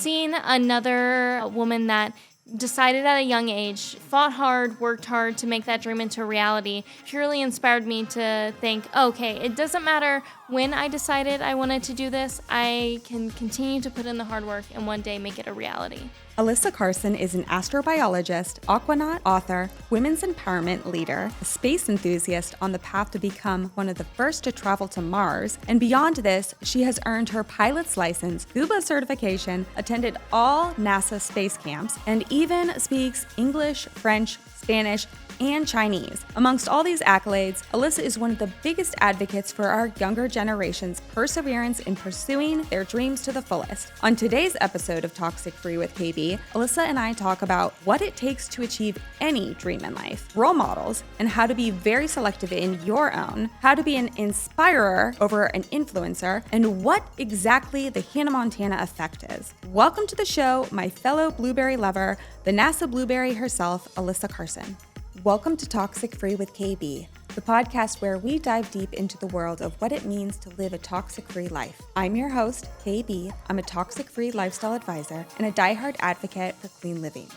seeing another woman that decided at a young age, fought hard, worked hard to make that dream into reality, purely inspired me to think, okay, it doesn't matter when I decided I wanted to do this, I can continue to put in the hard work and one day make it a reality. Alyssa Carson is an astrobiologist, aquanaut, author, women's empowerment leader, a space enthusiast on the path to become one of the first to travel to Mars, and beyond this, she has earned her pilot's license, scuba certification, attended all NASA space camps, and even speaks English, French, Spanish, and Chinese. Amongst all these accolades, Alyssa is one of the biggest advocates for our younger generation's perseverance in pursuing their dreams to the fullest. On today's episode of Toxic-Free with KB, Alyssa and I talk about what it takes to achieve any dream in life, role models, and how to be very selective in your own, how to be an inspirer over an influencer, and what exactly the Hannah Montana effect is. Welcome to the show, my fellow Blueberry lover, the NASA Blueberry herself, Alyssa Carson. Welcome to Toxic-Free with KB, the podcast where we dive deep into the world of what it means to live a toxic-free life. I'm your host, KB. I'm a toxic-free lifestyle advisor and a diehard advocate for clean living.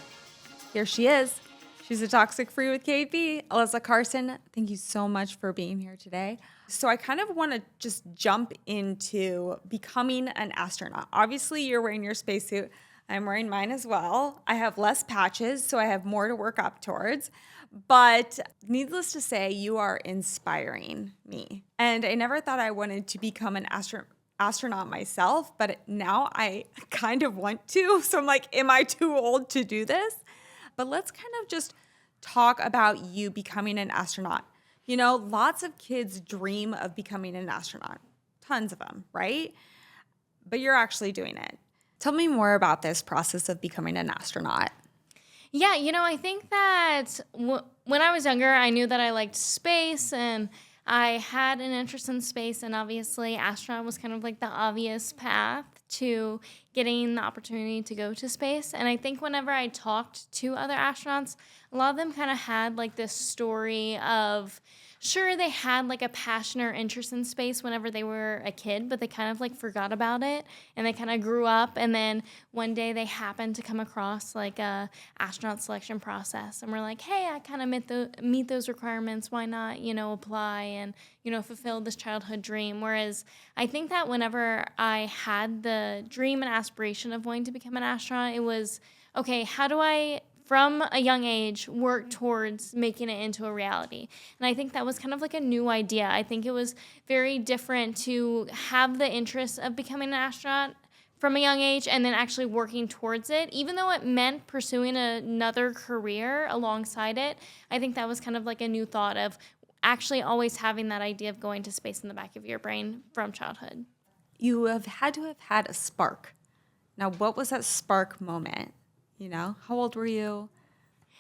Here she is. She's a Toxic-Free with KB, Alyssa Carson. Thank you so much for being here today. So I kind of want to just jump into becoming an astronaut. Obviously, you're wearing your spacesuit. I'm wearing mine as well. I have less patches, so I have more to work up towards. But needless to say, you are inspiring me. And I never thought I wanted to become an astronaut myself, but now I kind of want to. So I'm like, am I too old to do this? But let's kind of just talk about you becoming an astronaut. You know, lots of kids dream of becoming an astronaut. Tons of them, right? But you're actually doing it. Tell me more about this process of becoming an astronaut. Yeah, I think that when I was younger, I knew that I liked space and I had an interest in space, and obviously astronaut was kind of like the obvious path to getting the opportunity to go to space. And I think whenever I talked to other astronauts, a lot of them kind of had like this story of, sure, they had like a passion or interest in space whenever they were a kid, but they kind of like forgot about it and they kind of grew up, and then one day they happened to come across like a astronaut selection process and we're like, hey, I kind of meet those requirements, why not, apply and, fulfill this childhood dream. Whereas I think that whenever I had the dream and aspiration of wanting to become an astronaut, it was, okay, how do I from a young age, work towards making it into a reality. And I think that was kind of like a new idea. I think it was very different to have the interest of becoming an astronaut from a young age and then actually working towards it. Even though it meant pursuing another career alongside it, I think that was kind of like a new thought of actually always having that idea of going to space in the back of your brain from childhood. You have had to have had a spark. Now, what was that spark moment? How old were you?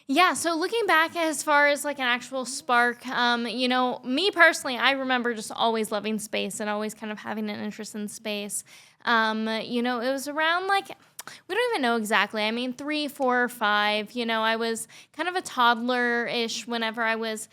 Yeah, so looking back as far as like an actual spark, me personally, I remember just always loving space and always kind of having an interest in space. It was around like, we don't even know exactly. I mean, 3, 4, 5, I was kind of a toddler-ish whenever I was,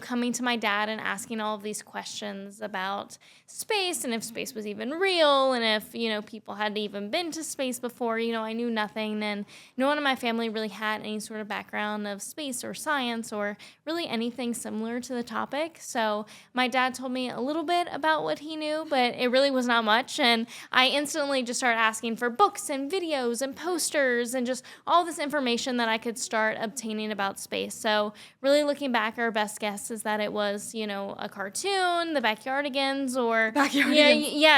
coming to my dad and asking all of these questions about space and if space was even real and if, people had even been to space before. I knew nothing, and no one in my family really had any sort of background of space or science or really anything similar to the topic. So my dad told me a little bit about what he knew, but it really was not much. And I instantly just started asking for books and videos and posters and just all this information that I could start obtaining about space. So really looking back, our best guess is that it was, a cartoon, the Backyardigans, or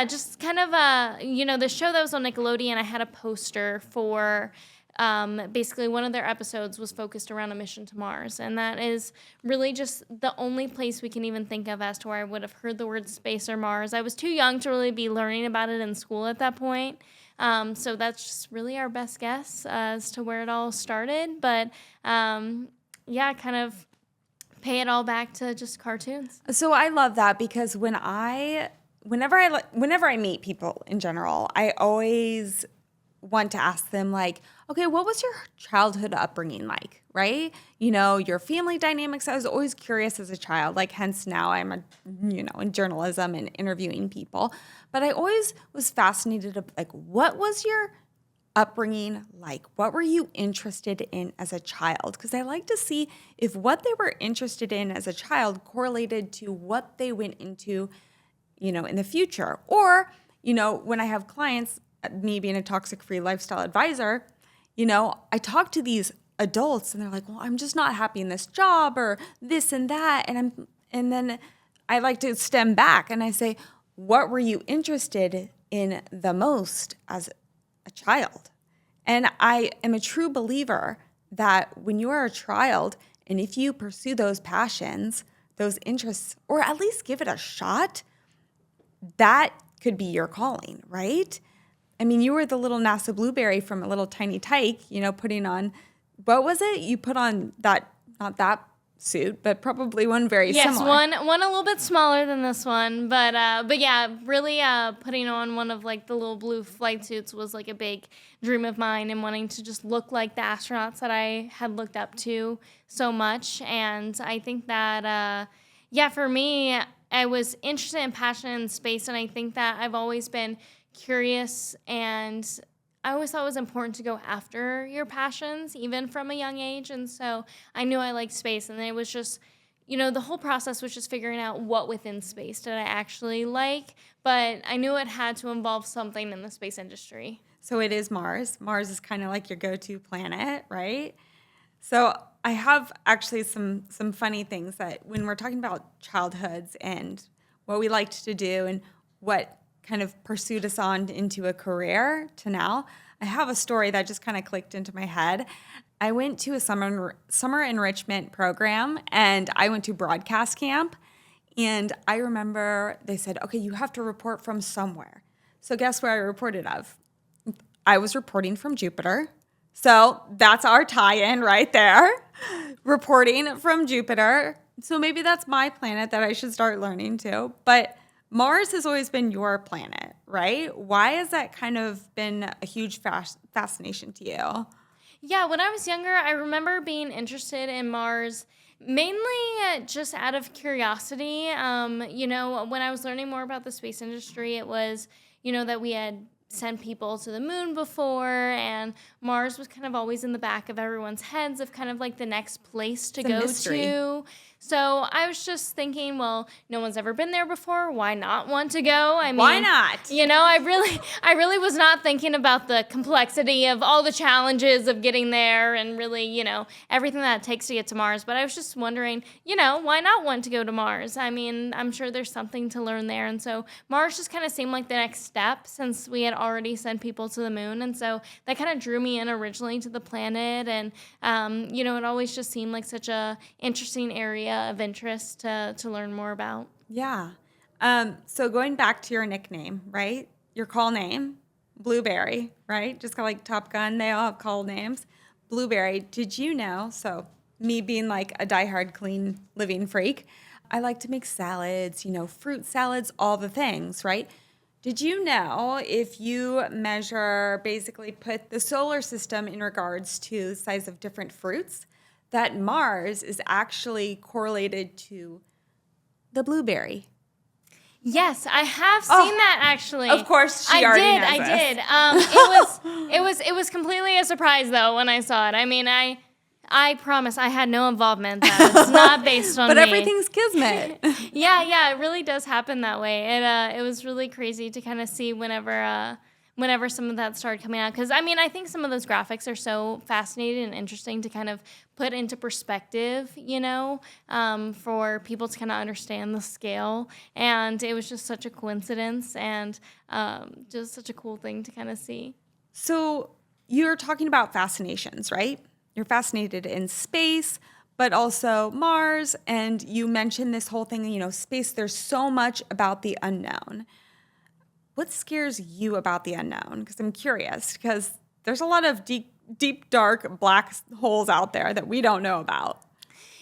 just kind of the show that was on Nickelodeon. I had a poster for basically one of their episodes was focused around a mission to Mars, and that is really just the only place we can even think of as to where I would have heard the word space or Mars. I was too young to really be learning about it in school at that point. So that's just really our best guess as to where it all started. But kind of pay it all back to just cartoons. So I love that because whenever I meet people in general, I always want to ask them like, okay, what was your childhood upbringing like, right? Your family dynamics. I was always curious as a child, like hence now I'm in journalism and interviewing people. But I always was fascinated of like, what was your upbringing like? What were you interested in as a child? Because I like to see if what they were interested in as a child correlated to what they went into, in the future. Or, when I have clients, me being a toxic-free lifestyle advisor, I talk to these adults and they're like, well, I'm just not happy in this job or this and that. And then I like to stem back and I say, what were you interested in the most as a child? And I am a true believer that when you are a child and if you pursue those passions, those interests, or at least give it a shot, that could be your calling, right? I mean, you were the little NASA blueberry from a little tiny tyke, putting on, what was it? You put on that, not that suit, but probably one very similar. Yes, one a little bit smaller than this one, but yeah, really putting on one of like the little blue flight suits was like a big dream of mine, and wanting to just look like the astronauts that I had looked up to so much. And I think that for me, I was interested and passionate in space, and I think that I've always been curious, and I always thought it was important to go after your passions, even from a young age. And so I knew I liked space. And it was just, the whole process was just figuring out what within space did I actually like. But I knew it had to involve something in the space industry. So it is Mars. Mars is kind of like your go-to planet, right? So I have actually some funny things that when we're talking about childhoods and what we liked to do and what kind of pursued us on into a career to now, I have a story that just kind of clicked into my head. I went to a summer enrichment program, and I went to broadcast camp. And I remember they said, okay, you have to report from somewhere. So guess where I reported of? I was reporting from Jupiter. So that's our tie-in right there. Reporting from Jupiter. So maybe that's my planet that I should start learning too. But Mars has always been your planet, right? Why has that kind of been a huge fascination to you? Yeah, when I was younger, I remember being interested in Mars mainly just out of curiosity. When I was learning more about the space industry, it was, that we had sent people to the moon before, and Mars was kind of always in the back of everyone's heads of kind of like the next place to go to. So I was just thinking, well, no one's ever been there before. Why not want to go? I mean, why not? I really was not thinking about the complexity of all the challenges of getting there and really, everything that it takes to get to Mars. But I was just wondering, why not want to go to Mars? I mean, I'm sure there's something to learn there. And so Mars just kind of seemed like the next step since we had already sent people to the moon. And so that kind of drew me in originally to the planet. And, it always just seemed like such a interesting area of interest to learn more about. Yeah. So going back to your nickname, right? Your call name, Blueberry, right? Just like Top Gun, they all have call names. Blueberry, did you know? So me being like a diehard clean living freak, I like to make salads, fruit salads, all the things, right? Did you know if you basically put the solar system in regards to the size of different fruits, that Mars is actually correlated to the blueberry? Yes, I have seen that actually. Of course, she already knows this. It was completely a surprise though when I saw it. I mean, I promise I had no involvement in that. It's not based on but me. everything's kismet. Yeah, it really does happen that way. It was really crazy to kind of see whenever some of that started coming out. Because, I think some of those graphics are so fascinating and interesting to kind of put into perspective, for people to kind of understand the scale. And it was just such a coincidence and just such a cool thing to kind of see. So you're talking about fascinations, right? You're fascinated in space, but also Mars. And you mentioned this whole thing, space, there's so much about the unknown. What scares you about the unknown? Because I'm curious, because there's a lot of deep, dark black holes out there that we don't know about.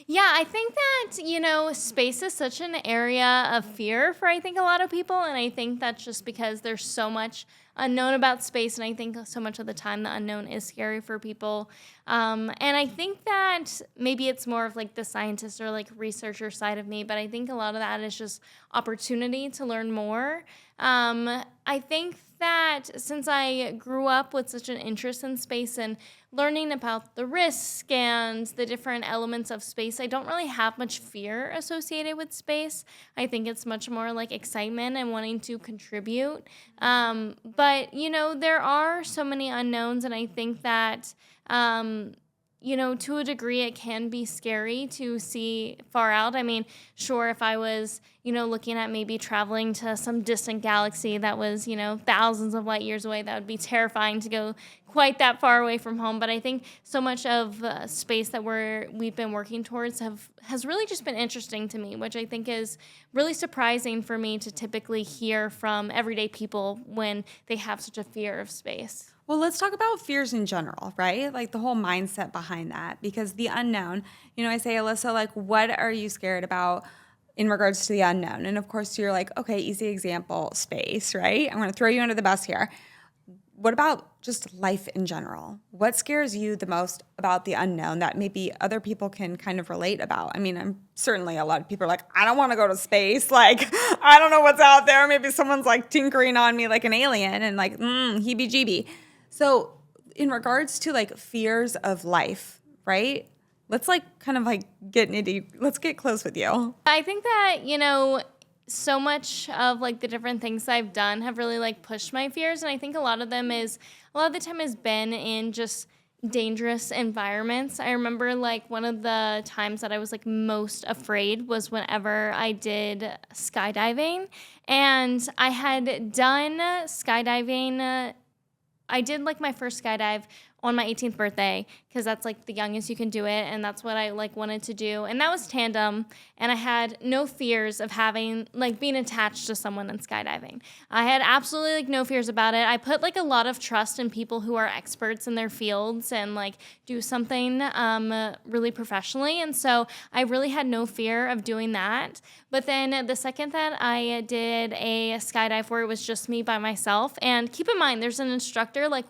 Yeah, I think that, space is such an area of fear for, I think, a lot of people. And I think that's just because there's so much unknown about space. And I think so much of the time the unknown is scary for people. And I think that maybe it's more of like the scientist or like researcher side of me. But I think a lot of that is just opportunity to learn more. I think that since I grew up with such an interest in space and learning about the risk and the different elements of space, I don't really have much fear associated with space. I think it's much more like excitement and wanting to contribute. But, there are so many unknowns, and I think that, to a degree, it can be scary to see far out. I mean, sure, if I was, looking at maybe traveling to some distant galaxy that was, thousands of light years away, that would be terrifying to go quite that far away from home. But I think so much of space that we've been working towards has really just been interesting to me, which I think is really surprising for me to typically hear from everyday people when they have such a fear of space. Well, let's talk about fears in general, right? Like the whole mindset behind that, because the unknown, I say, Alyssa, like, what are you scared about in regards to the unknown? And of course, you're like, okay, easy example, space, right? I'm going to throw you under the bus here. What about just life in general? What scares you the most about the unknown that maybe other people can kind of relate about? I mean, I'm certainly a lot of people are like, I don't want to go to space. Like, I don't know what's out there. Maybe someone's like tinkering on me like an alien and like, heebie-jeebie. So in regards to like fears of life, right? Let's like kind of like get nitty. Let's get close with you. I think that, so much of like the different things I've done have really like pushed my fears. And I think a lot of the time has been in just dangerous environments. I remember like one of the times that I was like most afraid was whenever I did skydiving. And I had done skydiving. I did like my first skydive on my 18th birthday because that's like the youngest you can do it, and that's what I like wanted to do. And that was tandem, and I had no fears of having like being attached to someone in skydiving. I had absolutely like no fears about it. I put like a lot of trust in people who are experts in their fields and like do something really professionally, and so I really had no fear of doing that. But then the second that I did a skydive where it was just me by myself, and keep in mind there's an instructor like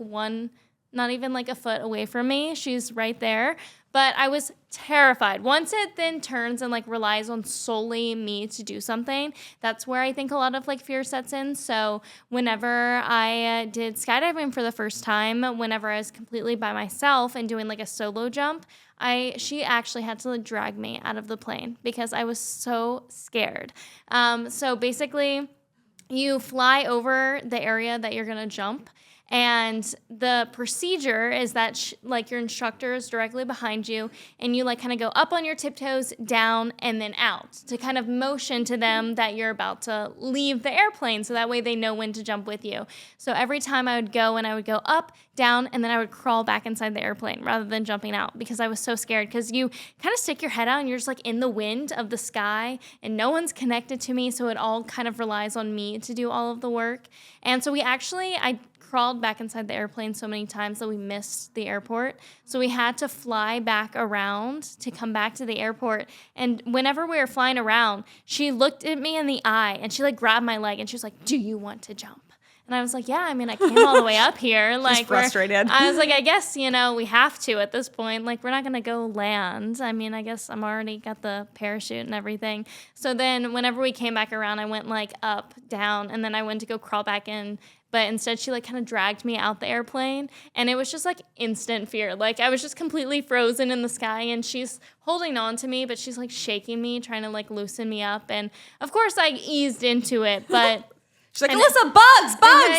not even like a foot away from me. She's right there. But I was terrified. Once it then turns and like relies on solely me to do something, that's where I think a lot of like fear sets in. So whenever I did skydiving for the first time, whenever I was completely by myself and doing like a solo jump, she actually had to like drag me out of the plane because I was so scared. So basically, you fly over the area that you're gonna jump. And the procedure is that like your instructor is directly behind you, and you like kind of go up on your tiptoes, down, and then out to kind of motion to them that you're about to leave the airplane, so that way they know when to jump with you. So every time I would go up, down, and then I would crawl back inside the airplane rather than jumping out because I was so scared, because you kind of stick your head out and you're just like in the wind of the sky and no one's connected to me, so it all kind of relies on me to do all of the work. And so I crawled back inside the airplane so many times that we missed the airport. So we had to fly back around to come back to the airport. And whenever we were flying around, she looked at me in the eye and she like grabbed my leg and she was like, "Do you want to jump?" And I was like, "Yeah, I mean, I came all the way up here." Like, she's frustrated. I was like, "I guess, we have to at this point. Like, we're not going to go land. I mean, I guess I'm already got the parachute and everything." So then whenever we came back around, I went like up, down, and then I went to go crawl back in. But instead, she like kind of dragged me out the airplane, and it was just like instant fear. Like, I was just completely frozen in the sky, and she's holding on to me, but she's like shaking me, trying to like loosen me up. And of course, I eased into it, but she's like, "Alyssa, bugs!"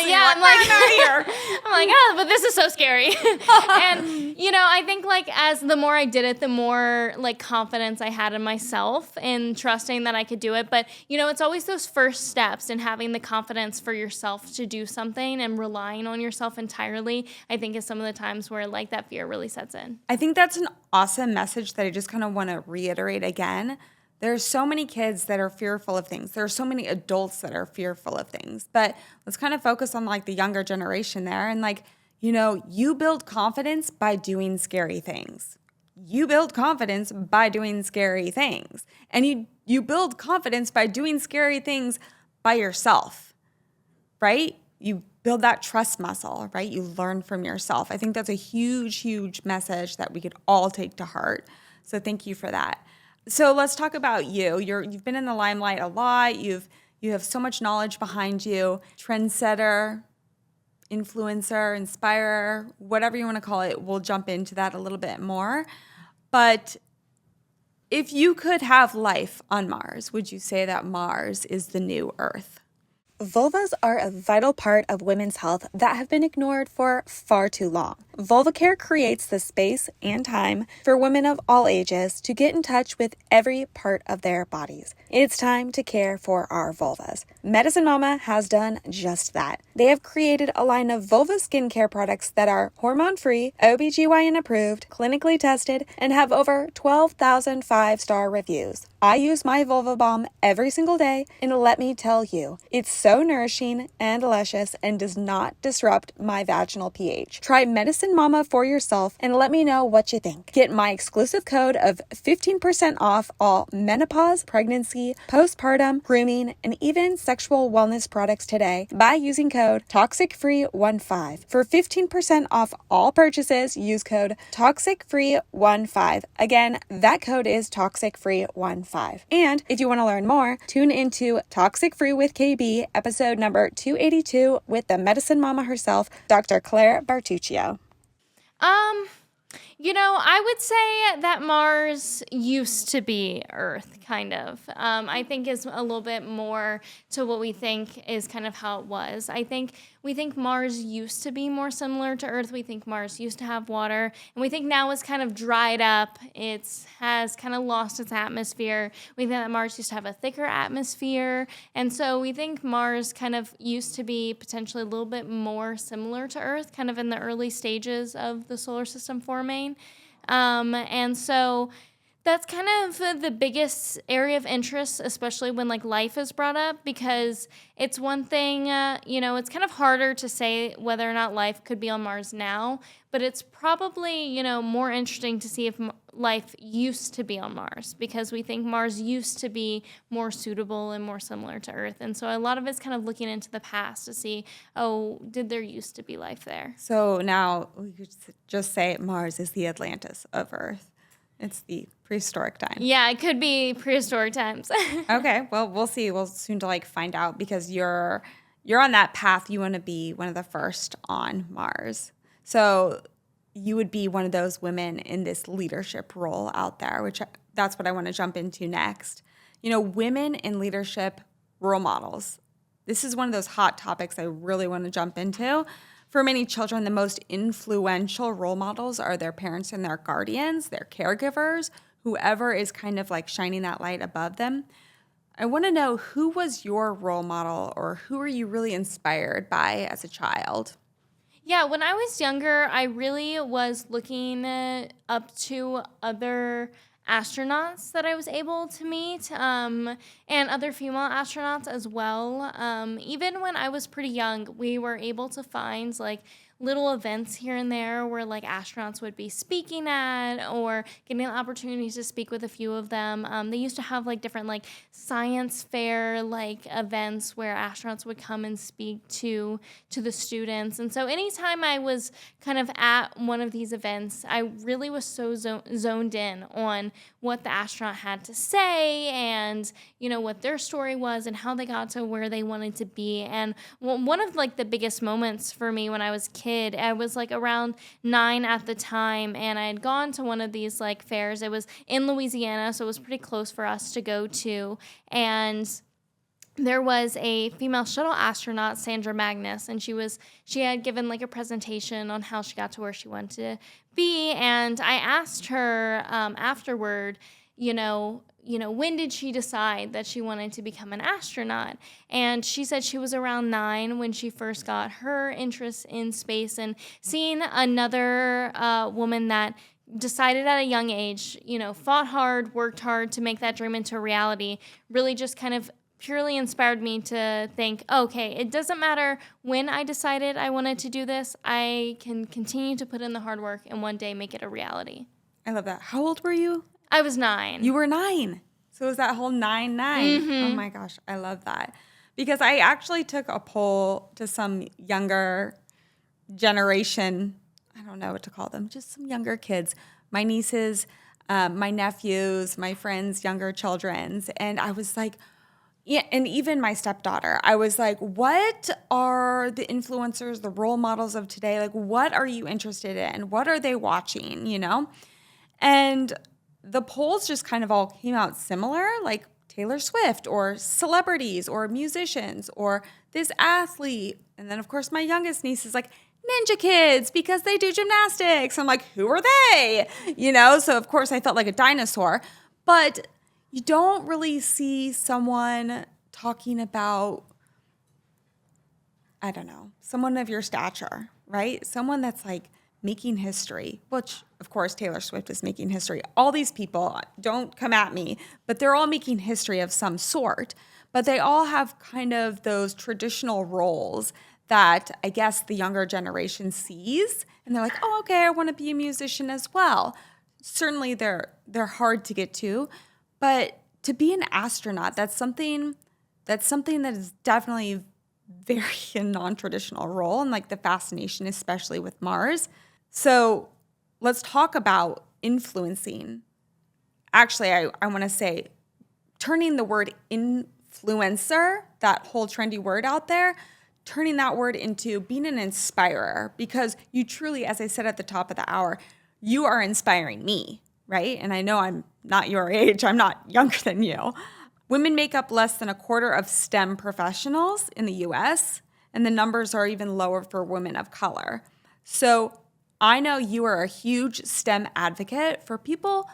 Yeah, I'm like, out here. I'm like, "Oh, but this is so scary." And I think like as the more I did it, the more like confidence I had in myself and trusting that I could do it. But it's always those first steps and having the confidence for yourself to do something and relying on yourself entirely, I think is some of the times where like that fear really sets in. I think that's an awesome message that I just kind of want to reiterate again. There are so many kids that are fearful of things. There are so many adults that are fearful of things. But let's kind of focus on like the younger generation there. And like, you build confidence by doing scary things. You build confidence by doing scary things. And you build confidence by doing scary things by yourself, right? You build that trust muscle, right? You learn from yourself. I think that's a huge, huge message that we could all take to heart. So thank you for that. So let's talk about you. You've been in the limelight a lot. You have so much knowledge behind you. Trendsetter, influencer, inspirer, whatever you want to call it. We'll jump into that a little bit more. But if you could have life on Mars, would you say that Mars is the new Earth? Vulvas are a vital part of women's health that have been ignored for far too long. Vulva Care creates the space and time for women of all ages to get in touch with every part of their bodies. It's time to care for our vulvas. Medicine Mama has done just that. They have created a line of vulva skincare products that are hormone-free, OBGYN approved, clinically tested, and have over 12,000 five-star reviews. I use my Vulva Balm every single day, and let me tell you, it's so nourishing and luscious and does not disrupt my vaginal pH. Try Medicine Mama for yourself and let me know what you think. Get my exclusive code of 15% off all menopause, pregnancy, postpartum, grooming, and even sexual wellness products today by using code Toxin-Free15. For 15% off all purchases, use code Toxin-Free15. Again, that code is Toxin-Free15. And if you want to learn more, tune into Toxic Free with KB, episode number 282 with the Medicine Mama herself, Dr. Claire Bartuccio. I would say that Mars used to be Earth, kind of. I think is a little bit more to what we think is kind of how it was. We think Mars used to be more similar to Earth. We think Mars used to have water, and we think now it's kind of dried up. It has kind of lost its atmosphere. We think that Mars used to have a thicker atmosphere, and so we think Mars kind of used to be potentially a little bit more similar to Earth, kind of in the early stages of the solar system forming. And so that's kind of the biggest area of interest, especially when life is brought up, because it's one thing, it's kind of harder to say whether or not life could be on Mars now, but it's probably, more interesting to see if life used to be on Mars, because we think Mars used to be more suitable and more similar to Earth. And so a lot of it's kind of looking into the past to see, did there used to be life there? So now we could just say Mars is the Atlantis of Earth. It's the prehistoric time. Yeah, it could be prehistoric times. Okay, well, we'll see. We'll soon to find out, because you're on that path. You want to be one of the first on Mars. So you would be one of those women in this leadership role out there, which that's what I want to jump into next. Women in leadership role models. This is one of those hot topics I really want to jump into. For many children, the most influential role models are their parents and their guardians, their caregivers, whoever is kind of shining that light above them. I want to know, who was your role model, or who are you really inspired by as a child? Yeah, when I was younger, I really was looking up to other astronauts that I was able to meet, and other female astronauts as well. Even when I was pretty young, we were able to find little events here and there where astronauts would be speaking at, or getting an opportunity to speak with a few of them. They used to have different science fair events where astronauts would come and speak to the students. And so anytime I was kind of at one of these events, I really was so zoned in on what the astronaut had to say, and what their story was and how they got to where they wanted to be. And one of the biggest moments for me when I was a kid, I was around 9 at the time, and I had gone to one of these fairs. It was in Louisiana, so it was pretty close for us to go to. And there was a female shuttle astronaut, Sandra Magnus, and she had given a presentation on how she got to where she wanted to be. And I asked her afterward, when did she decide that she wanted to become an astronaut? And she said she was around 9 when she first got her interest in space, and seeing another woman that decided at a young age, fought hard, worked hard to make that dream into reality, really just kind of purely inspired me to think, okay, it doesn't matter when I decided I wanted to do this, I can continue to put in the hard work and one day make it a reality. I love that. How old were you? I was 9. You were 9. So it was that whole 9-9. Mm-hmm. Oh my gosh, I love that. Because I actually took a poll to some younger generation, I don't know what to call them, just some younger kids, my nieces, my nephews, my friends' younger children's. And I was like, Yeah, and even my stepdaughter, I was like, what are the influencers, the role models of today? Like, what are you interested in? What are they watching, you know? And the polls just kind of all came out similar, like Taylor Swift or celebrities or musicians or this athlete. And then, of course, my youngest niece is like, Ninja Kids because they do gymnastics. I'm like, who are they? You know, so of course I felt like a dinosaur. But you don't really see someone talking about, I don't know, someone of your stature, right? Someone that's like making history, which of course Taylor Swift is making history. All these people, don't come at me, but they're all making history of some sort. But they all have kind of those traditional roles that I guess the younger generation sees. And they're like, oh, okay, I want to be a musician as well. Certainly they're hard to get to. But to be an astronaut, that's something that is definitely very a non-traditional role, and like the fascination, especially with Mars. So let's talk about influencing. Actually, I want to say turning the word influencer, that whole trendy word out there, turning that word into being an inspirer, because you truly, as I said at the top of the hour, you are inspiring me, right? And I know I'm not your age. I'm not younger than you. Women make up less than a quarter of STEM professionals in the US, and the numbers are even lower for women of color. So I know you are a huge STEM advocate for people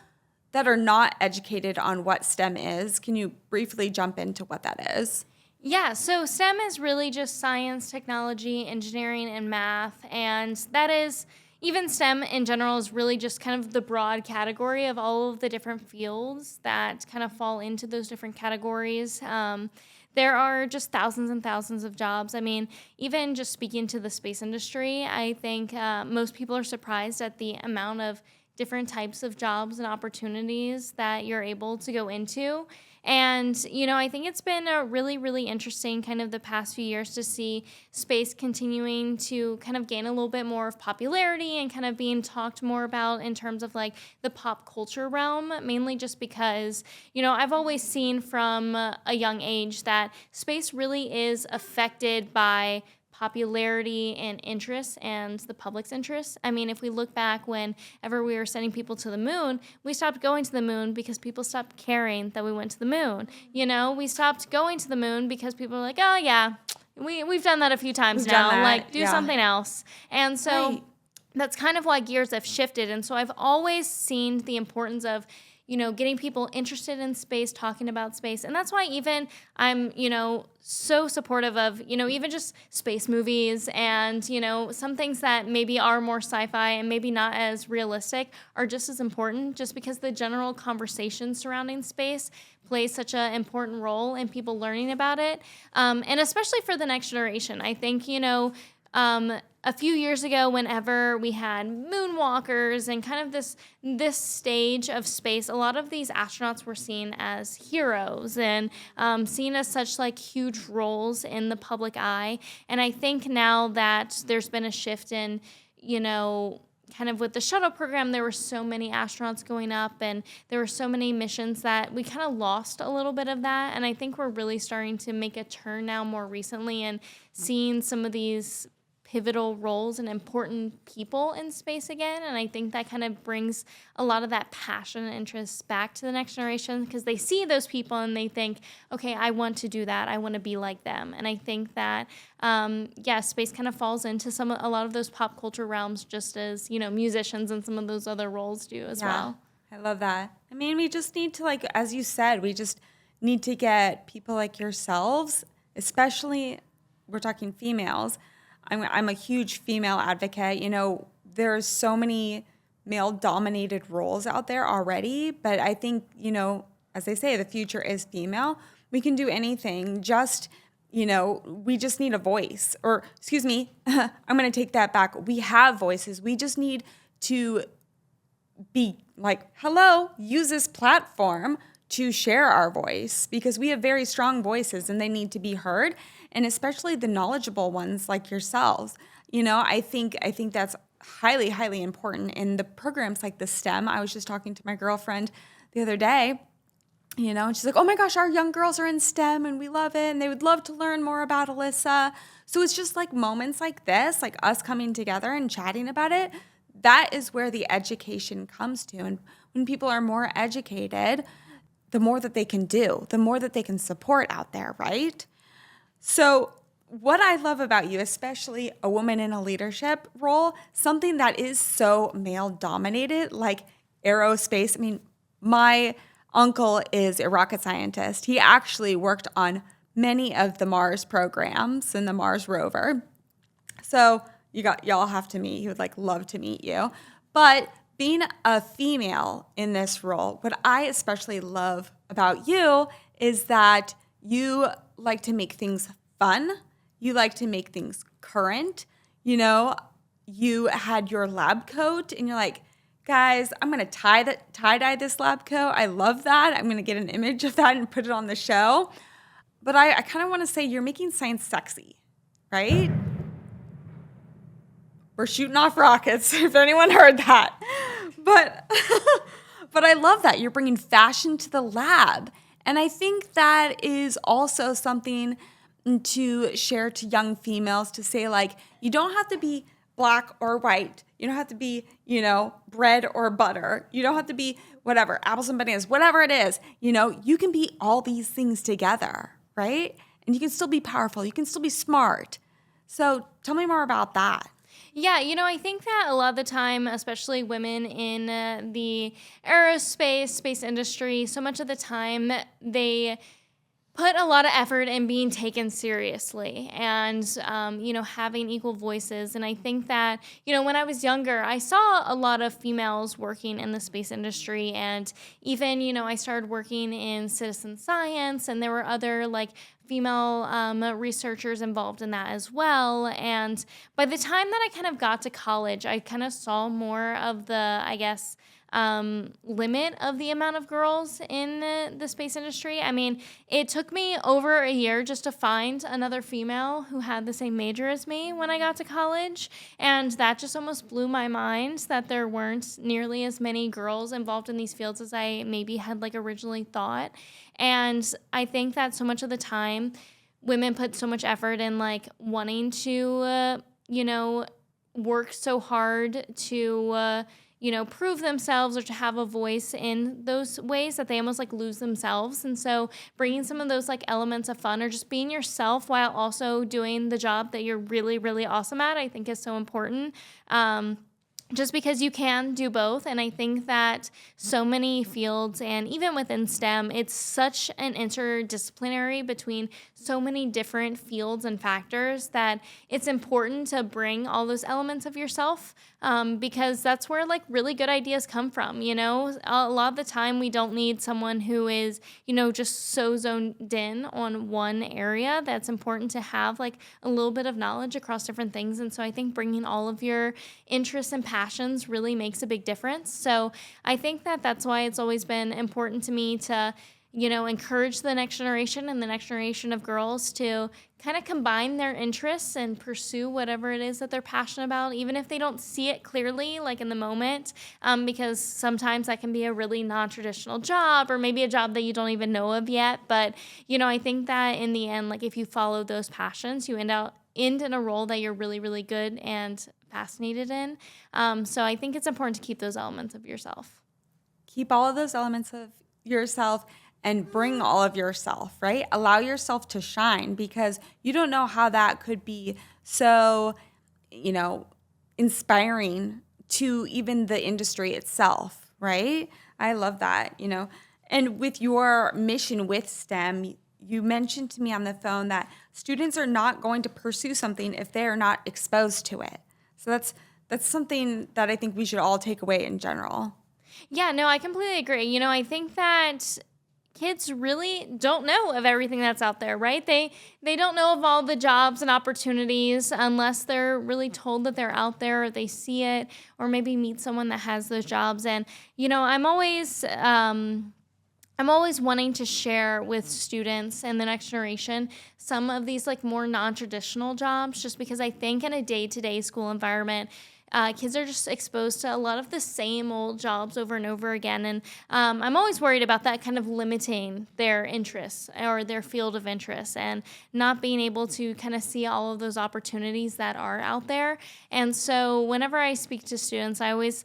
that are not educated on what STEM is. Can you briefly jump into what that is? Yeah, so STEM is really just science, technology, engineering, and math. And that is, even STEM in general is really just kind of the broad category of all of the different fields that kind of fall into those different categories. There are just thousands and thousands of jobs. I mean, even just speaking to the space industry, I think most people are surprised at the amount of different types of jobs and opportunities that you're able to go into. And, you know, I think it's been a really, really interesting kind of the past few years to see space continuing to kind of gain a little bit more of popularity and kind of being talked more about in terms of like the pop culture realm, mainly just because, you know, I've always seen from a young age that space really is affected by popularity and interest and the public's interest. I mean, if we look back whenever we were sending people to the moon, we stopped going to the moon because people stopped caring that we went to the moon. You know, we stopped going to the moon because people were like, oh yeah, we've done that a few times now. Like, do something else. And so that's kind of why gears have shifted. And so I've always seen the importance of, you know, getting people interested in space, talking about space. And that's why even I'm, you know, so supportive of, you know, even just space movies and, you know, some things that maybe are more sci-fi and maybe not as realistic are just as important, just because the general conversation surrounding space plays such an important role in people learning about it. And especially for the next generation, I think, you know, a few years ago, whenever we had moonwalkers and kind of this stage of space, a lot of these astronauts were seen as heroes and seen as such like huge roles in the public eye. And I think now that there's been a shift in, you know, kind of with the shuttle program, there were so many astronauts going up and there were so many missions that we kind of lost a little bit of that. And I think we're really starting to make a turn now more recently and seeing some of these pivotal roles and important people in space again. And I think that kind of brings a lot of that passion and interest back to the next generation because they see those people and they think, okay, I want to do that. I want to be like them. And I think that, space kind of falls into a lot of those pop culture realms just as, you know, musicians and some of those other roles do as well. I love that. I mean, we just need to, like, as you said, we just need to get people like yourselves, especially, we're talking females. I'm a huge female advocate. You know, there's so many male-dominated roles out there already, but I think, you know, as they say, the future is female. We can do anything. Just, you know, we just need a voice. Or, excuse me, I'm going to take that back. We have voices. We just need to be like, hello, use this platform to share our voice because we have very strong voices and they need to be heard. And especially the knowledgeable ones like yourselves. You know, I think that's highly, highly important in the programs like the STEM. I was just talking to my girlfriend the other day, And she's like, oh my gosh, our young girls are in STEM and we love it and they would love to learn more about Alyssa. So it's just like moments like this, like us coming together and chatting about it, that is where the education comes to. And when people are more educated, the more that they can do, the more that they can support out there, right? So what I love about you, especially a woman in a leadership role, something that is so male dominated, like aerospace. I mean, my uncle is a rocket scientist. He actually worked on many of the Mars programs and the Mars rover. So y'all have to meet. He would love to meet you. But being a female in this role, what I especially love about you is that you like to make things fun. You like to make things current. You had your lab coat and you're like, guys, I'm going to tie-dye this lab coat. I love that. I'm going to get an image of that and put it on the show. But I kind of want to say you're making science sexy, right? We're shooting off rockets, if anyone heard that. But I love that. You're bringing fashion to the lab. And I think that is also something to share to young females to say, you don't have to be black or white. You don't have to be, bread or butter. You don't have to be whatever, apples and bananas, whatever it is. You can be all these things together, right? And you can still be powerful. You can still be smart. So tell me more about that. Yeah, I think that a lot of the time, especially women in the aerospace, space industry, so much of the time they put a lot of effort in being taken seriously and, having equal voices. And I think that, when I was younger, I saw a lot of females working in the space industry. And even, I started working in citizen science, and there were other female researchers involved in that as well. And by the time that I kind of got to college, I kind of saw more of the, limit of the amount of girls in the space industry. I mean, it took me over a year just to find another female who had the same major as me when I got to college. And that just almost blew my mind that there weren't nearly as many girls involved in these fields as I maybe had originally thought. And I think that so much of the time, women put so much effort in wanting to, work so hard to, prove themselves or to have a voice in those ways that they almost lose themselves. And so bringing some of those elements of fun or just being yourself while also doing the job that you're really, really awesome at, I think is so important. Just because you can do both. And I think that so many fields, and even within STEM, it's such an interdisciplinary between so many different fields and factors that it's important to bring all those elements of yourself because that's where really good ideas come from. A lot of the time we don't need someone who is, just so zoned in on one area. That's important to have a little bit of knowledge across different things. And so I think bringing all of your interests and passions really makes a big difference. So I think that that's why it's always been important to me to, encourage the next generation and the next generation of girls to kind of combine their interests and pursue whatever it is that they're passionate about, even if they don't see it clearly, in the moment, because sometimes that can be a really non-traditional job or maybe a job that you don't even know of yet. But, I think that in the end, if you follow those passions, you end in a role that you're really, really good and fascinated in. So I think it's important to keep those elements of yourself. Keep all of those elements of yourself and bring all of yourself, right? Allow yourself to shine because you don't know how that could be so, inspiring to even the industry itself, right? I love that, And with your mission with STEM, you mentioned to me on the phone that students are not going to pursue something if they are not exposed to it. So that's something that I think we should all take away in general. Yeah, no, I completely agree. I think that kids really don't know of everything that's out there, right? They don't know of all the jobs and opportunities unless they're really told that they're out there or they see it or maybe meet someone that has those jobs. And, I'm always wanting to share with students and the next generation some of these more non-traditional jobs just because I think in a day-to-day school environment, kids are just exposed to a lot of the same old jobs over and over again. And I'm always worried about that kind of limiting their interests or their field of interest and not being able to kind of see all of those opportunities that are out there. And so whenever I speak to students, I always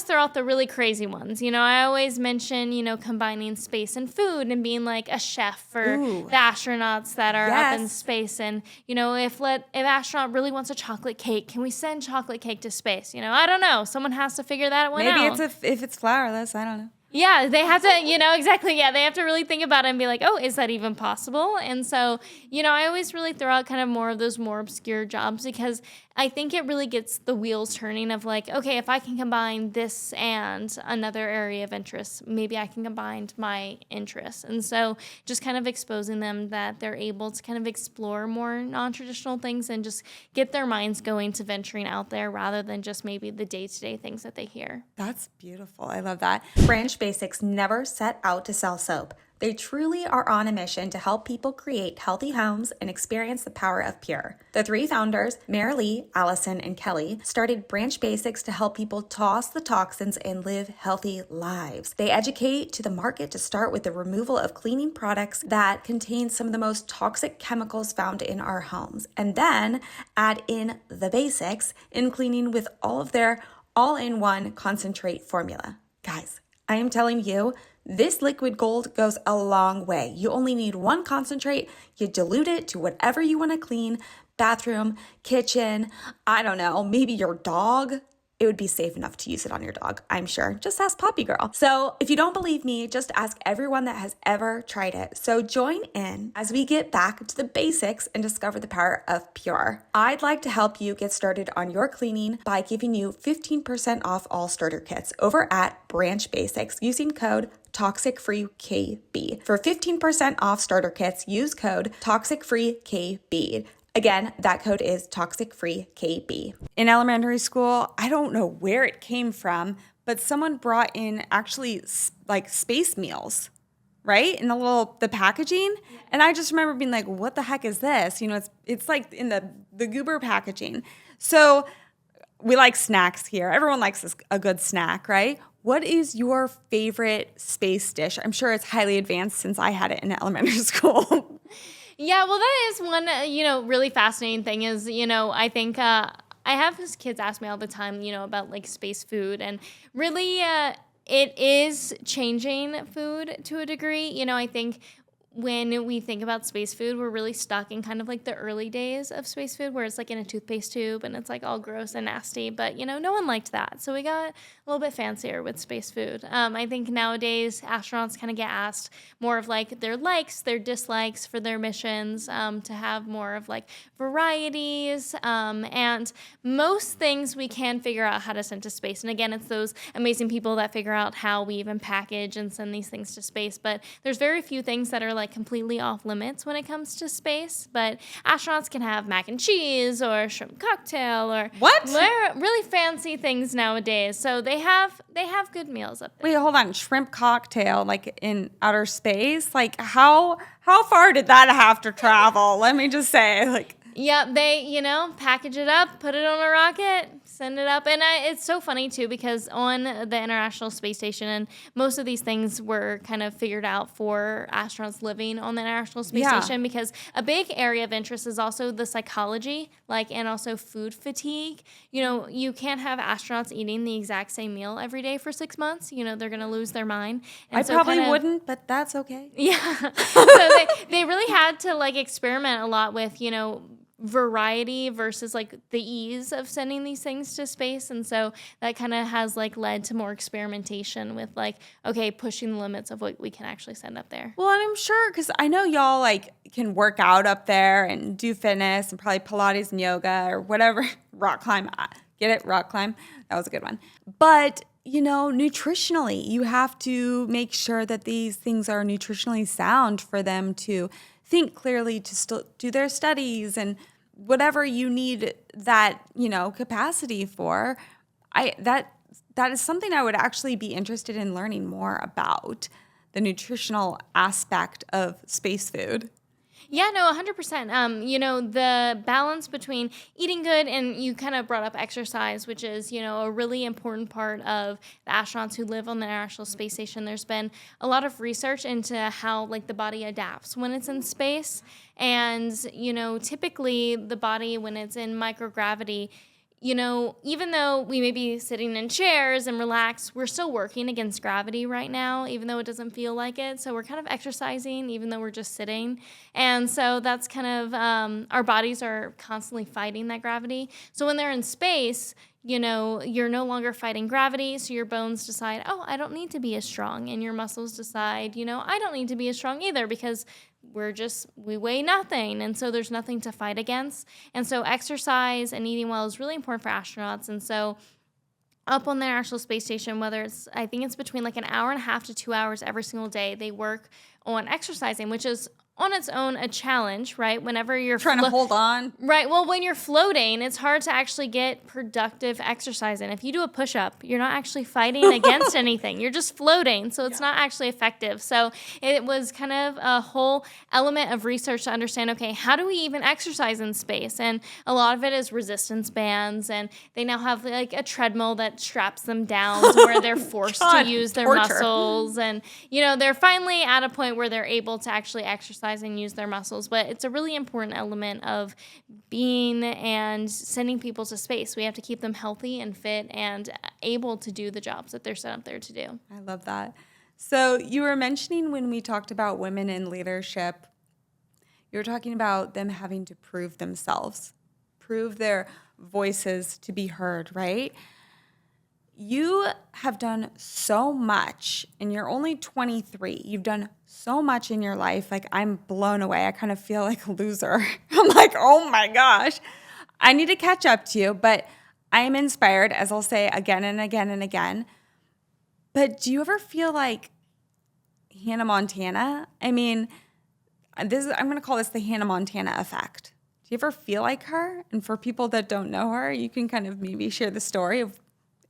throw out the really crazy ones. I always mention, combining space and food and being like a chef for the astronauts that are up in space. And, if astronaut really wants a chocolate cake, can we send chocolate cake to space? I don't know. Someone has to figure that one out. Maybe if it's flourless, I don't know. Yeah, they have to, exactly. Yeah, they have to really think about it and be like, oh, is that even possible? And so, I always really throw out kind of more of those more obscure jobs because I think it really gets the wheels turning of like, okay, if I can combine this and another area of interest, maybe I can combine my interests. And so just kind of exposing them that they're able to kind of explore more non-traditional things and just get their minds going to venturing out there rather than just maybe the day-to-day things that they hear. That's beautiful. I love that. Branch Basics never set out to sell soap. They truly are on a mission to help people create healthy homes and experience the power of pure. The three founders, Marilee, Allison, and Kelly, started Branch Basics to help people toss the toxins and live healthy lives. They educate to the market to start with the removal of cleaning products that contain some of the most toxic chemicals found in our homes, and then add in the basics in cleaning with all of their all-in-one concentrate formula. Guys, I am telling you, this liquid gold goes a long way. You only need one concentrate. You dilute it to whatever you want to clean, bathroom, kitchen, I don't know, maybe your dog. It would be safe enough to use it on your dog, I'm sure. Just ask Poppy Girl. So if you don't believe me, just ask everyone that has ever tried it. So join in as we get back to the basics and discover the power of pure. I'd like to help you get started on your cleaning by giving you 15% off all starter kits over at Branch Basics using code Toxic-Free-KB. For 15% off starter kits, use code Toxic-Free-KB. Again, that code is Toxic-Free-KB. In elementary school, I don't know where it came from, but someone brought in actually like space meals, right? In the packaging. And I just remember being like, what the heck is this? It's like in the goober packaging. So we like snacks here. Everyone likes a good snack, right? What is your favorite space dish? I'm sure it's highly advanced since I had it in elementary school. Yeah, well, that is one, really fascinating thing is, I think I have these kids ask me all the time, about like space food, and really it is changing food to a degree. I think when we think about space food, we're really stuck in kind of like the early days of space food where it's like in a toothpaste tube and it's like all gross and nasty. But, no one liked that. So we got a little bit fancier with space food. I think nowadays astronauts kind of get asked more of like their likes, their dislikes for their missions, to have more of like varieties. And most things we can figure out how to send to space. And again, it's those amazing people that figure out how we even package and send these things to space. But there's very few things that are like completely off limits when it comes to space, but astronauts can have mac and cheese or shrimp cocktail or really fancy things nowadays. So they have good meals up there. Wait, hold on. Shrimp cocktail, like in outer space? Like how far did that have to travel? Let me just say, like. Yeah, they, package it up, put it on a rocket, send it up. And it's so funny, too, because on the International Space Station, and most of these things were kind of figured out for astronauts living on the International Space Station, because a big area of interest is also the psychology, and also food fatigue. You can't have astronauts eating the exact same meal every day for 6 months. They're going to lose their mind. And I probably wouldn't, but that's okay. Yeah. So they really had to, experiment a lot with, variety versus the ease of sending these things to space. And so that kind of has led to more experimentation with pushing the limits of what we can actually send up there. Well, and I'm sure, because I know y'all can work out up there and do fitness and probably Pilates and yoga or whatever. Rock climb. Get it? Rock climb. That was a good one. But nutritionally, you have to make sure that these things are nutritionally sound for them to think clearly, to still do their studies and whatever you need that, capacity for. That is something I would actually be interested in learning more about, the nutritional aspect of space food. Yeah, no, 100%. The balance between eating good and you kind of brought up exercise, which is, a really important part of the astronauts who live on the International Space Station. There's been a lot of research into how like the body adapts when it's in space. And, typically the body when it's in microgravity, even though we may be sitting in chairs and relaxed, we're still working against gravity right now, even though it doesn't feel like it. So we're kind of exercising, even though we're just sitting. And so that's kind of, our bodies are constantly fighting that gravity. So when they're in space, you're no longer fighting gravity. So your bones decide, oh, I don't need to be as strong. And your muscles decide, I don't need to be as strong either because we weigh nothing. And so there's nothing to fight against. And so exercise and eating well is really important for astronauts. And so up on the International Space Station, I think it's between like an hour and a half to 2 hours every single day, they work on exercising, which is on its own a challenge, right? Whenever you're trying to hold on. Right. Well, when you're floating, it's hard to actually get productive exercise in. If you do a push-up, you're not actually fighting against anything. You're just floating, so it's not actually effective. So it was kind of a whole element of research to understand, okay, how do we even exercise in space? And a lot of it is resistance bands, and they now have like a treadmill that straps them down to where they're forced to use their muscles. And, they're finally at a point where they're able to actually exercise and use their muscles. But it's a really important element of being and sending people to space. We have to keep them healthy and fit and able to do the jobs that they're set up there to do. I love that. So you were mentioning when we talked about women in leadership, you were talking about them having to prove themselves, prove their voices to be heard, right? You have done so much, and you're only 23. You've done so much in your life. Like, I'm blown away. I kind of feel like a loser. I'm like, oh my gosh. I need to catch up to you, but I am inspired, as I'll say again and again and again. But do you ever feel like Hannah Montana? I mean, I'm going to call this the Hannah Montana effect. Do you ever feel like her? And for people that don't know her, you can kind of maybe share the story of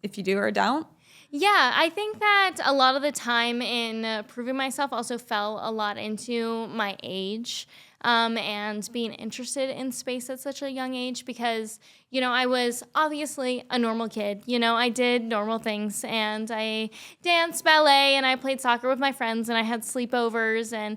if you do or don't. Yeah, I think that a lot of the time in proving myself also fell a lot into my age and being interested in space at such a young age because, I was obviously a normal kid. I did normal things and I danced ballet and I played soccer with my friends and I had sleepovers and,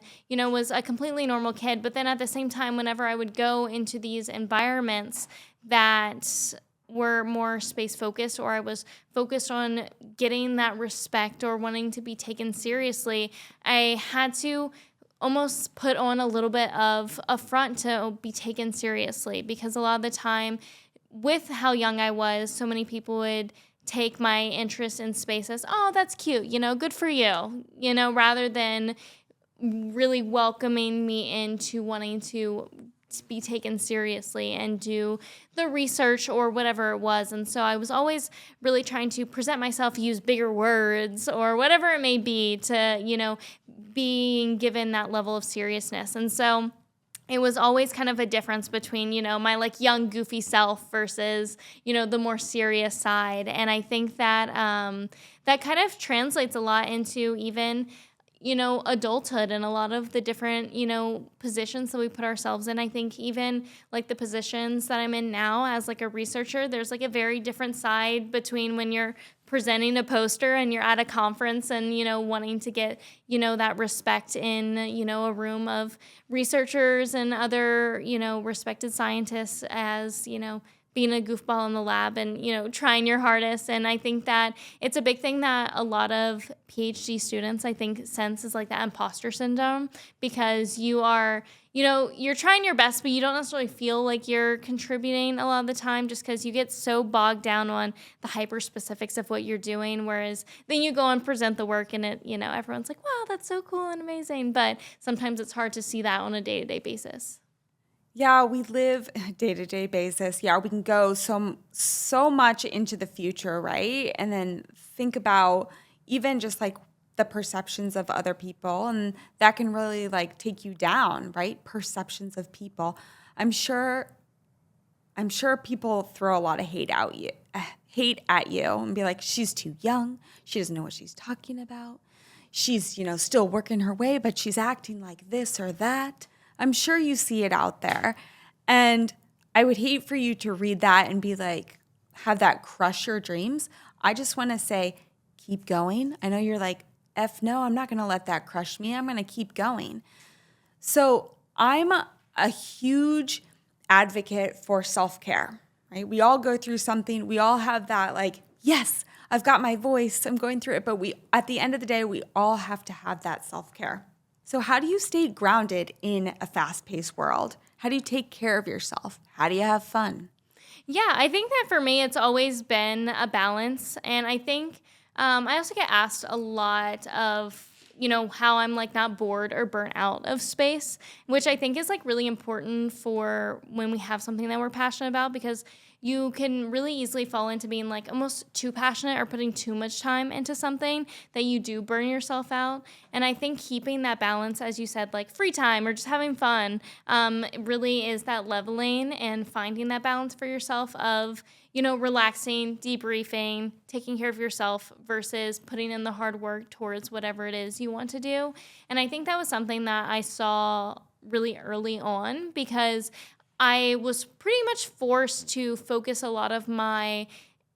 was a completely normal kid. But then at the same time, whenever I would go into these environments that were more space focused or I was focused on getting that respect or wanting to be taken seriously, I had to almost put on a little bit of a front to be taken seriously because a lot of the time with how young I was, so many people would take my interest in space as, oh, that's cute, good for you, rather than really welcoming me into wanting to be taken seriously and do the research or whatever it was. And so I was always really trying to present myself, use bigger words or whatever it may be to, being given that level of seriousness. And so it was always kind of a difference between, my like young goofy self versus, the more serious side. And I think that that kind of translates a lot into even adulthood and a lot of the different, positions that we put ourselves in. I think even like the positions that I'm in now as like a researcher, there's like a very different side between when you're presenting a poster and you're at a conference and, wanting to get, that respect in, a room of researchers and other, respected scientists as, being a goofball in the lab and, trying your hardest. And I think that it's a big thing that a lot of PhD students, I think, sense is like that imposter syndrome because you are, you're trying your best, but you don't necessarily feel like you're contributing a lot of the time just because you get so bogged down on the hyper specifics of what you're doing. Whereas then you go and present the work and it, everyone's like, wow, that's so cool and amazing. But sometimes it's hard to see that on a day-to-day basis. Yeah, we live day-to-day basis. Yeah, we can go so much into the future, right? And then think about even just like the perceptions of other people, and that can really like take you down, right? Perceptions of people. I'm sure people throw a lot of hate at you and be like, she's too young. She doesn't know what she's talking about. She's, still working her way, but she's acting like this or that. I'm sure you see it out there. And I would hate for you to read that and be like, have that crush your dreams. I just want to say, keep going. I know you're like, no, I'm not going to let that crush me. I'm going to keep going. So I'm a huge advocate for self-care, right? We all go through something. We all have that like, yes, I've got my voice. I'm going through it. But at the end of the day, we all have to have that self-care. So how do you stay grounded in a fast-paced world? How do you take care of yourself? How do you have fun? Yeah, I think that for me, it's always been a balance. And I think I also get asked a lot of, how I'm like not bored or burnt out of space, which I think is like really important for when we have something that we're passionate about, because you can really easily fall into being like almost too passionate or putting too much time into something that you do burn yourself out. And I think keeping that balance, as you said, like free time or just having fun, really is that leveling and finding that balance for yourself of, relaxing, debriefing, taking care of yourself versus putting in the hard work towards whatever it is you want to do. And I think that was something that I saw really early on, because I was pretty much forced to focus a lot of my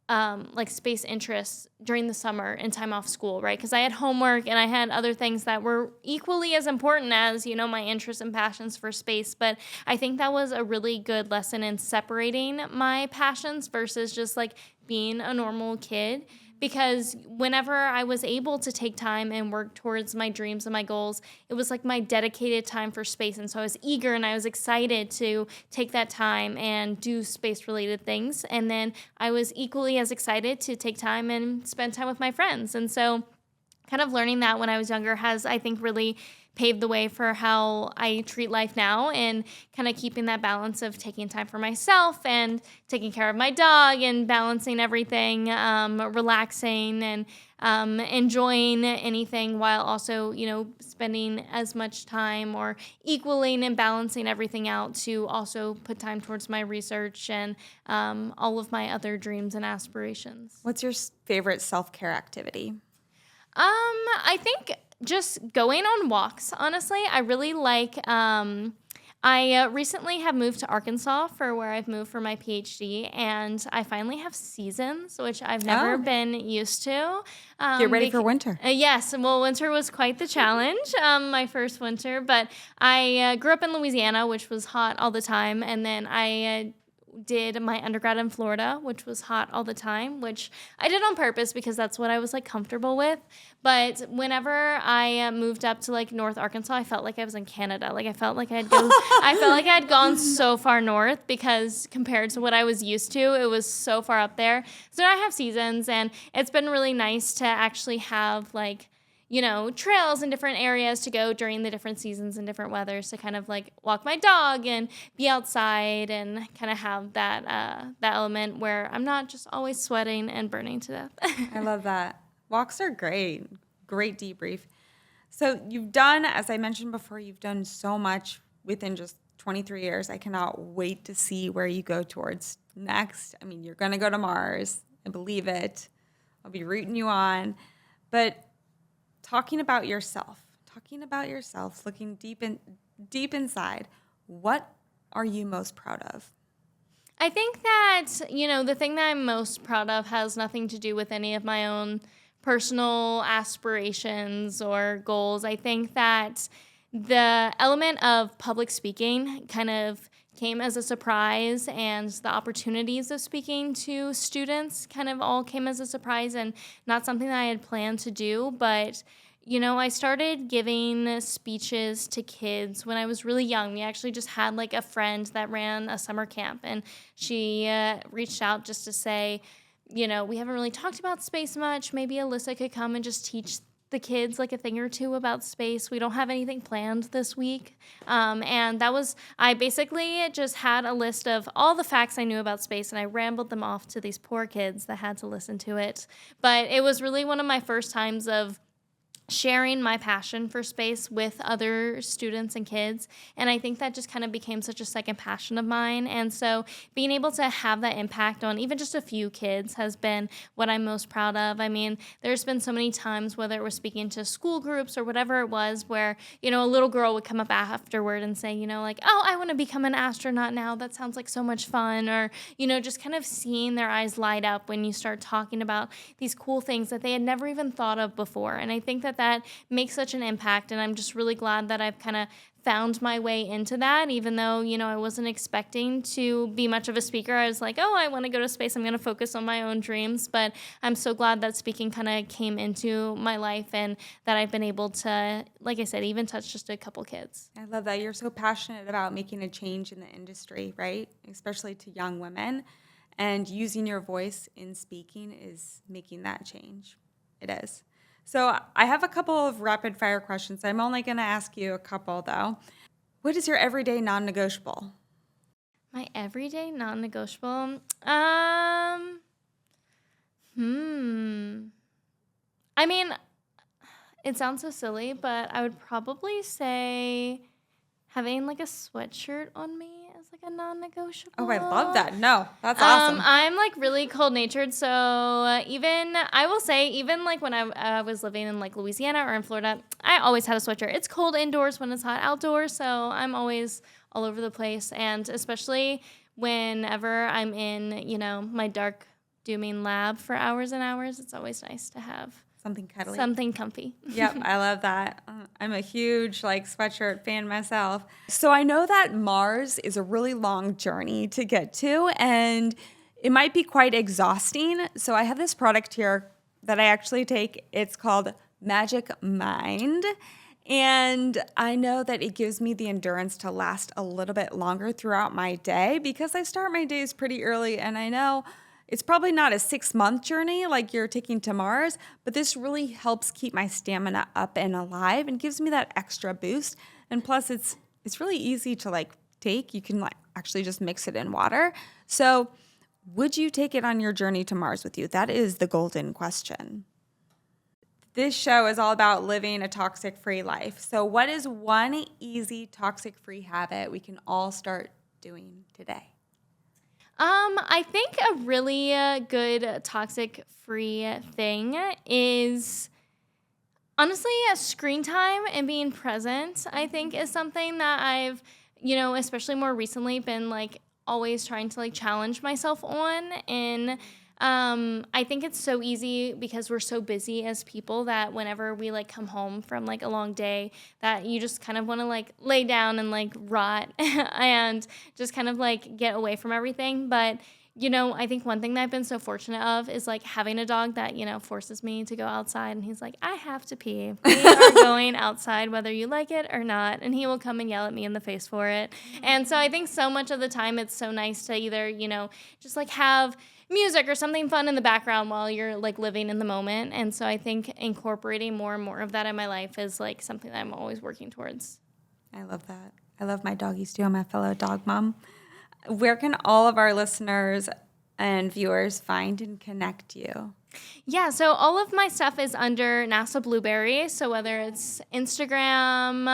like space interests during the summer and time off school, right? Because I had homework and I had other things that were equally as important as, my interests and passions for space. But I think that was a really good lesson in separating my passions versus just like being a normal kid. Because whenever I was able to take time and work towards my dreams and my goals, it was like my dedicated time for space. And so I was eager and I was excited to take that time and do space-related things. And then I was equally as excited to take time and spend time with my friends. And so kind of learning that when I was younger has, I think, really paved the way for how I treat life now, and kind of keeping that balance of taking time for myself and taking care of my dog and balancing everything, relaxing and enjoying anything while also, spending as much time or equaling and balancing everything out to also put time towards my research and all of my other dreams and aspirations. What's your favorite self-care activity? I think just going on walks, honestly. I really like, I recently have moved to Arkansas for where I've moved for my PhD, and I finally have seasons, which I've never been used to. Get ready for winter. Yes. Well, winter was quite the challenge, my first winter, but I grew up in Louisiana, which was hot all the time, and then I did my undergrad in Florida, which was hot all the time, which I did on purpose because that's what I was like comfortable with. But whenever I moved up to like North Arkansas, I felt like I was in Canada. Like I felt like I felt like I had gone so far north, because compared to what I was used to, it was so far up there. So now I have seasons, and it's been really nice to actually have like, trails in different areas to go during the different seasons and different weathers to kind of like walk my dog and be outside and kind of have that that element where I'm not just always sweating and burning to death. I love that. Walks are great. Great debrief. So you've done, as I mentioned before, you've done so much within just 23 years. I cannot wait to see where you go towards next. I mean, you're going to go to Mars. I believe it. I'll be rooting you on. But talking about yourself, looking deep inside, what are you most proud of? I think that, the thing that I'm most proud of has nothing to do with any of my own personal aspirations or goals. I think that the element of public speaking kind of came as a surprise, and the opportunities of speaking to students kind of all came as a surprise and not something that I had planned to do. But, I started giving speeches to kids when I was really young. We actually just had like a friend that ran a summer camp, and she reached out just to say, we haven't really talked about space much. Maybe Alyssa could come and just teach the kids like a thing or two about space. We don't have anything planned this week. And I basically just had a list of all the facts I knew about space, and I rambled them off to these poor kids that had to listen to it. But it was really one of my first times of sharing my passion for space with other students and kids. And I think that just kind of became such a second passion of mine. And so being able to have that impact on even just a few kids has been what I'm most proud of. I mean, there's been so many times, whether it was speaking to school groups or whatever it was, where, you know, a little girl would come up afterward and say, you know, like, oh, I want to become an astronaut now. That sounds like so much fun. Or, you know, just kind of seeing their eyes light up when you start talking about these cool things that they had never even thought of before. And I think that makes such an impact. And I'm just really glad that I've kind of found my way into that, even though, you know, I wasn't expecting to be much of a speaker. I was like, oh, I want to go to space. I'm going to focus on my own dreams. But I'm so glad that speaking kind of came into my life and that I've been able to, like I said, even touch just a couple kids. I love that. You're so passionate about making a change in the industry, right? Especially to young women. And using your voice in speaking is making that change. It is. So I have a couple of rapid fire questions. I'm only going to ask you a couple, though. What is your everyday non-negotiable? My everyday non-negotiable? I mean, it sounds so silly, but I would probably say having like a sweatshirt on me is like a non-negotiable. Oh, I love that. No, that's awesome. I'm like really cold-natured, so even I will say, even like when I was living in like Louisiana or in Florida, I always had a sweatshirt. It's cold indoors when it's hot outdoors, so I'm always all over the place, and especially whenever I'm in, you know, my dark dooming lab for hours and hours, it's always nice to have something cuddly. Something comfy. Yep, I love that. I'm a huge like sweatshirt fan myself. So I know that Mars is a really long journey to get to, and it might be quite exhausting. So I have this product here that I actually take. It's called Magic Mind. And I know that it gives me the endurance to last a little bit longer throughout my day because I start my days pretty early, and I know it's probably not a 6-month journey like you're taking to Mars, but this really helps keep my stamina up and alive and gives me that extra boost. And plus, it's really easy to like take. You can like actually just mix it in water. So would you take it on your journey to Mars with you? That is the golden question. This show is all about living a toxic-free life. So what is one easy toxic-free habit we can all start doing today? I think a really good toxic-free thing is honestly screen time and being present. I think is something that I've, you know, especially more recently been like always trying to like challenge myself on. And I think it's so easy because we're so busy as people that whenever we like come home from like a long day that you just kind of want to like lay down and like rot and just kind of like get away from everything. But, you know, I think one thing that I've been so fortunate of is like having a dog that, you know, forces me to go outside, and he's like, I have to pee. We are going outside whether you like it or not. And he will come and yell at me in the face for it. And so I think so much of the time it's so nice to either, you know, just like have music or something fun in the background while you're like living in the moment. And so I think incorporating more and more of that in my life is like something that I'm always working towards. I love that. I love my doggies too. I'm a fellow dog mom. Where can all of our listeners and viewers find and connect you? Yeah, so all of my stuff is under NASA Blueberry. So whether it's Instagram,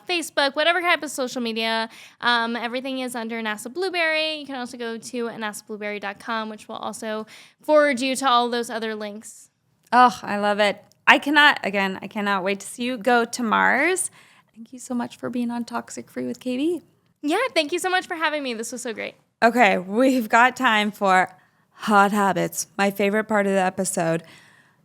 Facebook, whatever type of social media, everything is under NASA Blueberry. You can also go to nasablueberry.com, which will also forward you to all those other links. Oh, I love it. I cannot wait to see you go to Mars. Thank you so much for being on Toxic Free with KB. Yeah, thank you so much for having me. This was so great. Okay, we've got time for hot habits, my favorite part of the episode.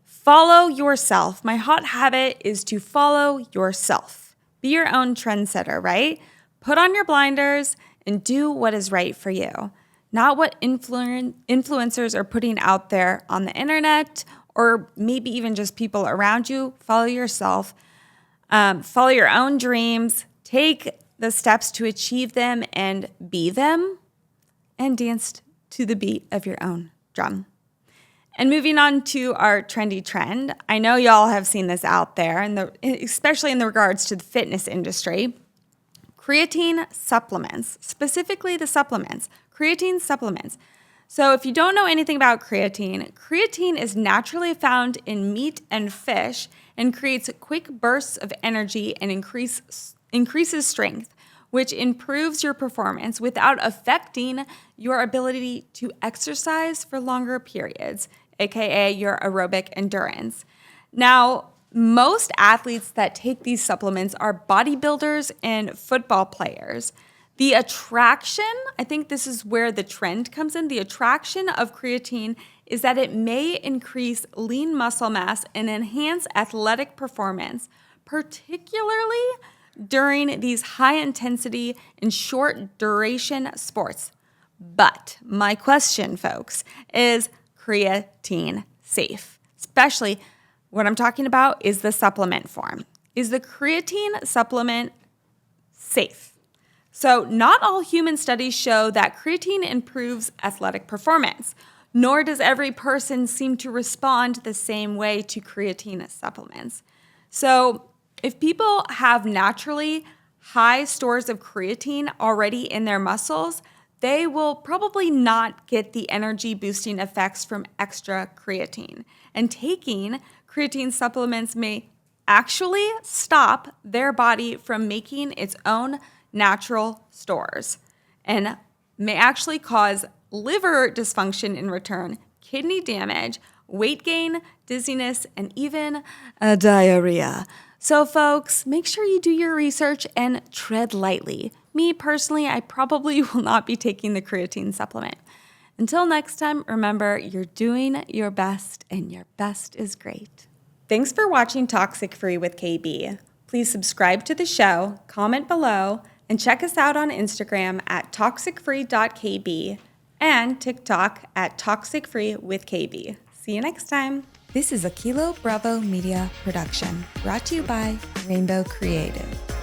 Follow yourself. My hot habit is to follow yourself. Be your own trendsetter, right? Put on your blinders and do what is right for you, not what influencers are putting out there on the internet or maybe even just people around you. Follow yourself. Follow your own dreams. Take the steps to achieve them and be them, and dance to the beat of your own drum. And moving on to our trendy trend, I know y'all have seen this out there, especially in the regards to the fitness industry. Creatine supplements, specifically the supplements, creatine supplements. So if you don't know anything about creatine, creatine is naturally found in meat and fish and creates quick bursts of energy and increases strength, which improves your performance without affecting your ability to exercise for longer periods, aka your aerobic endurance. Now, most athletes that take these supplements are bodybuilders and football players. The attraction, I think this is where the trend comes in. The attraction of creatine is that it may increase lean muscle mass and enhance athletic performance, particularly during these high intensity and short duration sports. But my question, folks, is creatine safe? Especially what I'm talking about is the supplement form. Is the creatine supplement safe? So not all human studies show that creatine improves athletic performance, nor does every person seem to respond the same way to creatine supplements. So if people have naturally high stores of creatine already in their muscles, they will probably not get the energy boosting effects from extra creatine. And taking creatine supplements may actually stop their body from making its own natural stores and may actually cause liver dysfunction in return, kidney damage, weight gain, dizziness, and even diarrhea. So folks, make sure you do your research and tread lightly. Me personally, I probably will not be taking the creatine supplement. Until next time, remember, you're doing your best and your best is great. Thanks for watching Toxic-Free with KB. Please subscribe to the show, comment below, and check us out on Instagram at toxicfree.kb and TikTok at toxicfreewithkb. See you next time. This is a Kilo Bravo Media production brought to you by Rainbow Creative.